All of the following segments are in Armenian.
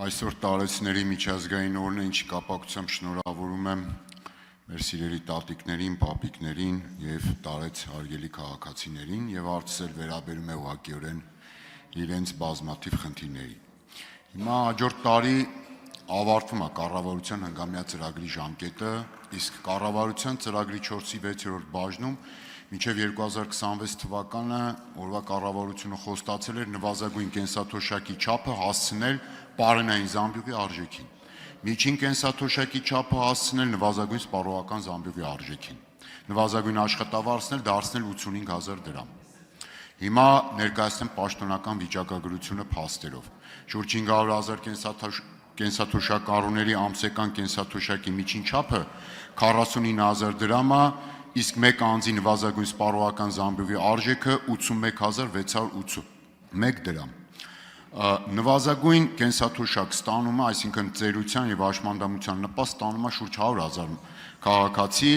Այսօր տարեցների միջազգային օրն է, ինչի կապակցությամբ շնորհավորում եմ մեր սիրելի տատիկներին, պապիկներին եւ տարեց հարգելի քաղաքացիներին եւ հարցը վերաբերում է ուղղակիորեն իրենց բազմաթիվ խնդիրների։ Հիմա հաջորդ տարի ավարտվում է կառավարության հնգամյա ծրագրի ժամկետը, իսկ կառավարության ծրագրի 4/6-րդ բաժնում մինչև 2026 թվականը օրվա կառավարությունը խոստացել էր նվազագույն կենսաթոշակի չափը հասցնել պարենային զամբյուղի արժեքին։ Միջին կենսաթոշակի չափը հասցնել նվազագույն սպառողական զամբյուղի արժեքին։ Նվազագույն աշխատավարձն էլ դարձնել 85,000 դրամ։ Հիմա ներկայացնեմ պաշտոնական վիճակագրությունը փաստերով։ Շուրջ 500,000 կենսաթոշակառուների ամսական կենսաթոշակի միջին չափը 49,000 դրամ է, իսկ մեկ անձի նվազագույն սպառողական զամբյուղի արժեքը 81,681 դրամ։ Նվազագույն կենսաթոշակ ստանում է, այսինքն ծերության եւ հաշմանդամության նպաստ ստանում է շուրջ 100,000 քաղաքացի,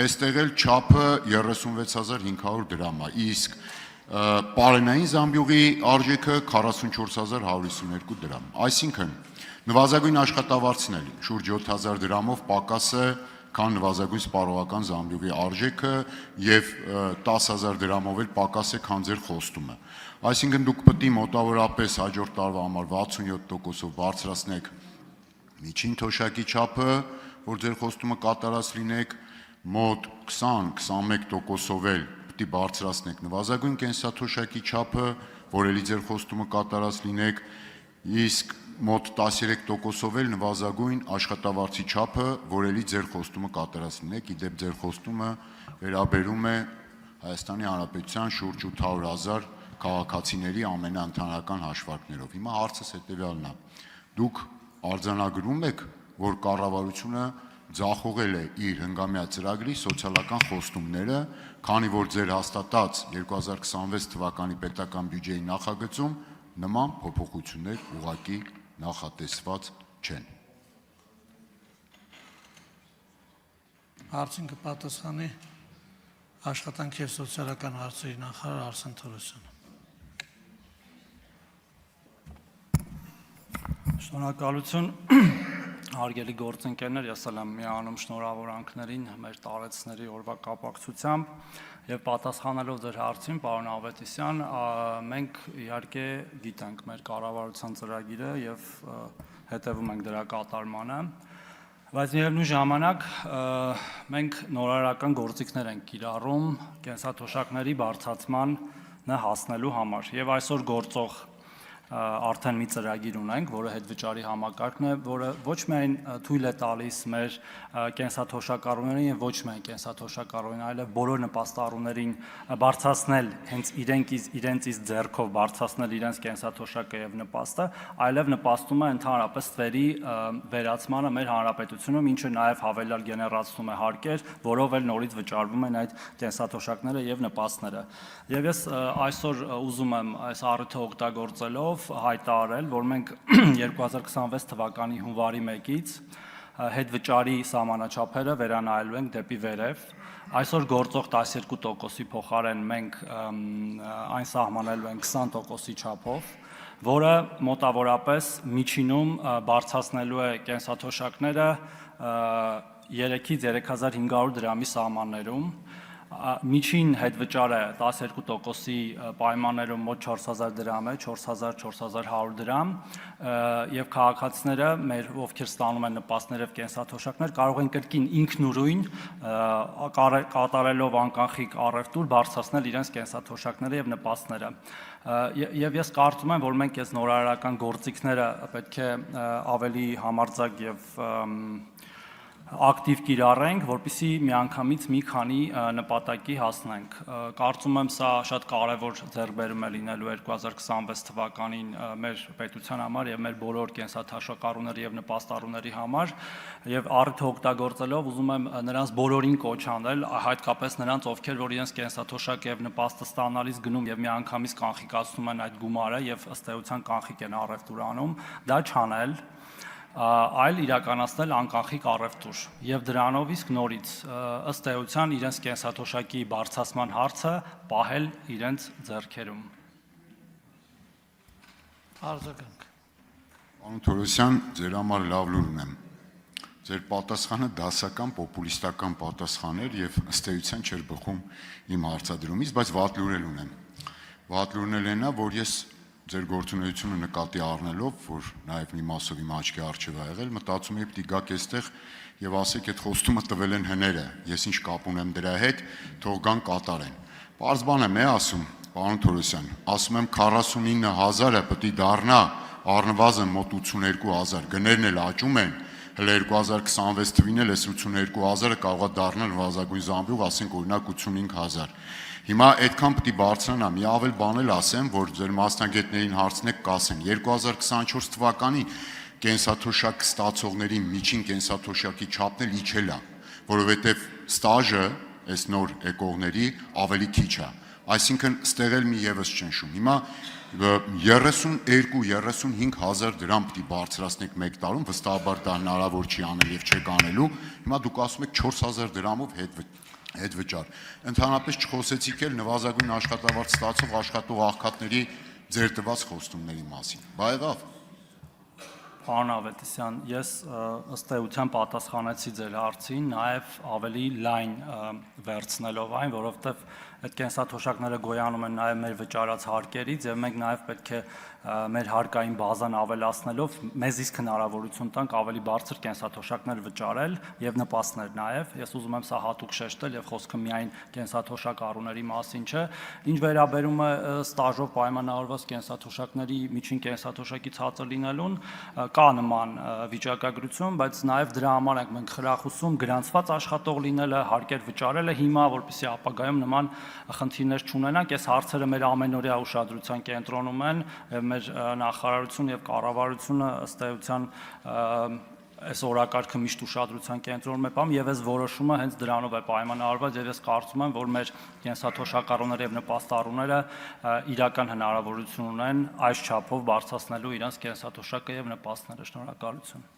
այստեղ էլ չափը 36,500 դրամ է, իսկ պարենային զամբյուղի արժեքը 44,152 դրամ։ Այսինքն նվազագույն աշխատավարձն էլ շուրջ 7,000 դրամով պակաս է, քան նվազագույն սպառողական զամբյուղի արժեքը եւ 10,000 դրամով էլ պակաս է, քան ձեր խոստումը։ Այսինքն դուք պետք է մոտավորապես հաջորդ տարվա համար 67%-ով բարձրացնեք միջին թոշակի չափը, որ ձեր խոստումը կատարած լինեք, մոտ 20-21%-ով էլ պետք է բարձրացնեք նվազագույն կենսաթոշակի չափը, որ էլի ձեր խոստումը կատարած լինեք, իսկ մոտ 13%-ով էլ նվազագույն աշխատավարձի չափը, որ էլի ձեր խոստումը կատարած լինեք, իդեպ ձեր խոստումը վերաբերում է Հայաստանի Հանրապետության շուրջ 800,000 քաղաքացիների ամենաընդհանրական հաշվարկներով։ Հիմա հարցս հետևյալն է. դուք արձանագրում եք, որ կառավարությունը ձախողել է իր հնգամյա ծրագրի սոցիալական խոստումները, քանի որ ձեր հաստատած 2026 թվականի պետական բյուջեի նախագծում նման փոփոխություններ ուղղակի նախատեսված չեն։ Հարցին կպատասխանի աշխատանք եւ սոցիալական հարցերի նախարար Արսեն Թորոսյանը։ Շնորհակալություն, հարգելի գործընկերներ, ես էլ եմ միանում շնորհավորանքներին մեր տարեցների օրվա կապակցությամբ եւ պատասխանելով ձեր հարցին, պարոն Ավետիսյան, մենք իհարկե գիտենք մեր կառավարության ծրագիրը եւ հետեւում ենք դրա կատարմանը, բայց միևնույն ժամանակ մենք նորարարական գործիքներ ենք կիրառում կենսաթոշակների բարձրացմանը հասնելու համար եւ այսօր գործող արդեն մի ծրագիր ունենք, որը հետվճարի համակարգն է, որը ոչ միայն թույլ է տալիս մեր կենսաթոշակառուներին եւ ոչ միայն կենսաթոշակառուներին, այլև բոլոր նպաստառուներին բարձրացնել հենց իրենց ձեռքով բարձրացնել իրենց կենսաթոշակը եւ նպաստը, այլև նպաստում է ընդհանրապես ստվերի վերացմանը մեր հանրապետությունում, ինչը նաեւ հավելյալ գեներացնում է հարկեր, որով էլ նորից վճարվում են այդ կենսաթոշակները եւ նպաստները։ Եվ ես այսօր ուզում եմ այս առիթը օգտագործելով հայտարարել, որ մենք 2026 թվականի հունվարի 1-ից հետվճարի սահմանաչափերը վերանայելու ենք դեպի վերև։ Այսօր գործող 12%-ի փոխարեն մենք այն սահմանելու ենք 20%-ի չափով, որը մոտավորապես միջինում բարձրացնելու է կենսաթոշակները 3-ից 3,500 դրամի սահմաններում։ Միջին հետվճարը 12%-ի պայմաններում մոտ 4,000 դրամ է, 4,000-4,100 դրամ, եւ քաղաքացիները մեր, ովքեր ստանում են նպաստներ եւ կենսաթոշակներ, կարող են կրկին ինքնուրույն կատարելով անկանխիկ առևտուր բարձրացնել իրենց կենսաթոշակները եւ նպաստները։ Եվ ես կարծում եմ, որ մենք այս նորարարական գործիքները պետք է ավելի համարձակ եւ ակտիվ կիրառենք, որպեսզի միանգամից մի քանի նպատակի հասնենք։ Կարծում եմ սա շատ կարևոր ձեռքբերում է լինելու 2026 թվականին մեր պետության համար եւ մեր բոլոր կենսաթոշակառուների եւ նպաստառուների համար, եւ առիթը օգտագործելով ուզում եմ նրանց բոլորին կոչ անել, հատկապես նրանց, ովքեր որ իրենց կենսաթոշակը եւ նպաստը ստանալիս գնում եւ միանգամից կանխիկացնում են այդ գումարը եւ ըստ էության կանխիկ են առևտուր անում, դա չանել, այլ իրականացնել անկանխիկ առևտուր եւ դրանով իսկ նորից ըստ էության իրենց կենսաթոշակի բարձրացման հարցը պահել իրենց ձեռքերում։ Արձագանք։ Պարոն Թորոսյան, ձեր համար լավ լուր ունեմ։ Ձեր պատասխանը դասական պոպուլիստական պատասխան էր եւ ըստ էության չէր բխում իմ հարցադրումից, բայց վատ լուր էլ ունեմ։ Վատ լուրն էլ այնա, որ ես ձեր գործունեությունը նկատի առնելով, որ նաեւ մի մասով իմ աչքի առջև ա եղել, մտածում եմ պիտի գաք այստեղ եւ ասեք այդ խոստումը տվել են հները։ Ես ինչ կապ ունեմ դրա հետ, թող գան կատարեն։ Պարզ բան եմ ասում, պարոն Թորոսյան, ասում եմ 49000-ը պետք է դառնա առնվազն մոտ 82000, գներն էլ աճում են, հələ 2026 թվին էլ 82000-ը կարող է դառնալ նվազագույն զամբյուղ, ասենք օրինակ 85000։ Հիմա այդքան պետք է բարձրանա, մի ավել բան էլ ասեմ, որ ձեր մասնագետներին հարցնեք կասեն, 2024 թվականին կենսաթոշակ ստացողների միջին կենսաթոշակի չափն էլ իջել է, որովհետև ստաժը այս նոր եկողների ավելի քիչ է, այսինքն ստեղ էլ մի եւս ճնշում։ Հիմա 32-35 հազար դրամ պիտի բարձրացնեք մեկ տարում, վստահաբար դա հնարավոր չի անել եւ չեք անելու։ Հիմա դուք ասում եք 4000 դրամով հետ վճար։ Ընդհանրապես չխոսեցիք էլ նվազագույն աշխատավարձ ստացող աշխատող աղքատների ձեր տված խոստումների մասին։ Բա եղավ։ Պարոն Ավետիսյան, ես ըստ էության պատասխանեցի ձեր հարցին, նաև ավելի լայն վերցնելով այն, որովհետև այդ կենսաթոշակները գոյանում են նաև մեր վճարած հարկերից եւ մենք նաև պետք է մեր հարկային բազան ավելացնելով մեզ իսկ հնարավորություն տանք ավելի բարձր կենսաթոշակներ վճարել եւ նպաստներ նաև։ Ես ուզում եմ սա հատուկ շեշտել եւ խոսքը միայն կենսաթոշակ առուների մասին չէ։ Ինչ վերաբերում է ստաժով պայմանավորված կենսաթոշակների միջին կենսաթոշակի ցածր լինելուն, կա նման վիճակագրություն, բայց նաև դրա համար ենք մենք խրախուսում գրանցված աշխատող լինելը, հարկեր վճարելը հիմա, որպեսզի ապագայում նման խնդիրներ չունենանք։ Այս հարցերը մեր ամենօրյա ուշադրության կենտրոնում են եւ մեր նախարարությունը եւ կառավարությունը ըստ էության այս օրակարգը միշտ ուշադրության կենտրոնում է պահում եւ այս որոշումը հենց դրանով է պայմանավորված եւ ես կարծում եմ, որ մեր կենսաթոշակառուները եւ նպաստառուները իրական հնարավորություն ունեն այս չափով բարձրացնելու իրենց կենսաթոշակը եւ նպաստները։ Շնորհակալություն։